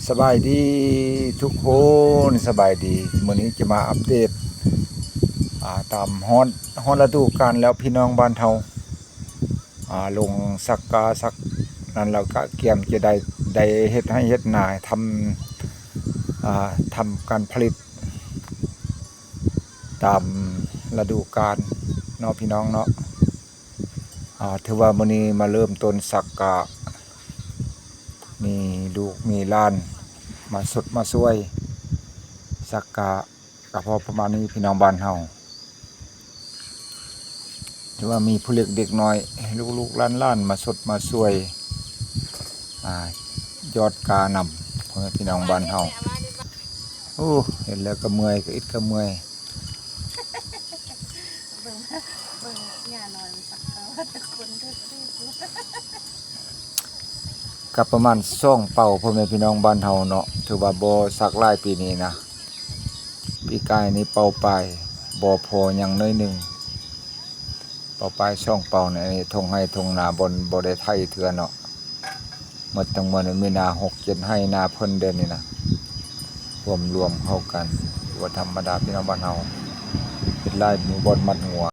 สบายดีทุกคนสบายดีมื้อนี้จะมาอัปเดตตามฮอดฤดูกาลแล้วพี่น้องบ้านเฮาลงสักกาสักนั้นแล้วก็เกี่ยมจะได้เฮ็ดให้เฮ็ดนาทำการผลิตตามฤดูกาลเนาะพี่น้องเนาะถือว่ามื้อนี้มาเริ่มต้นสักกามีลูกมีหลานมาสดมาช่วยสักกะก็พอประมาณนี้พี่น้องบ้านเฮาถือว่ามีผู้เล็กเด็กน้อยลูกๆหลานๆมาสดมาช่วยยอดกานำเพื่อพี่น้องบ้านเฮาโอ้เห็นแล้วก็เมื่อยก็อิดก็เมื่อยเบิ่งงานนอนสักเขาแต่คนเด้อกับประมาณ2เป่าพ่อแม่พี่น้องบ้านเฮาเนาะถือว่าบ่สักหลายปีนี้นะปีกายนี้เป่าไปบ่พอหยังน้อยหนึงเป่าไป2เป่านี่ทงให้ทงนาบ่ได้ไถเทื่อเนาะหมดทั้งหมดมีนา6 7ให้นาเพิ่นเดือนนี้นะรวมเข้ากันว่าธรรมดาพี่น้องบ้านเฮาเป็นลายหมู่บอนมัดหัว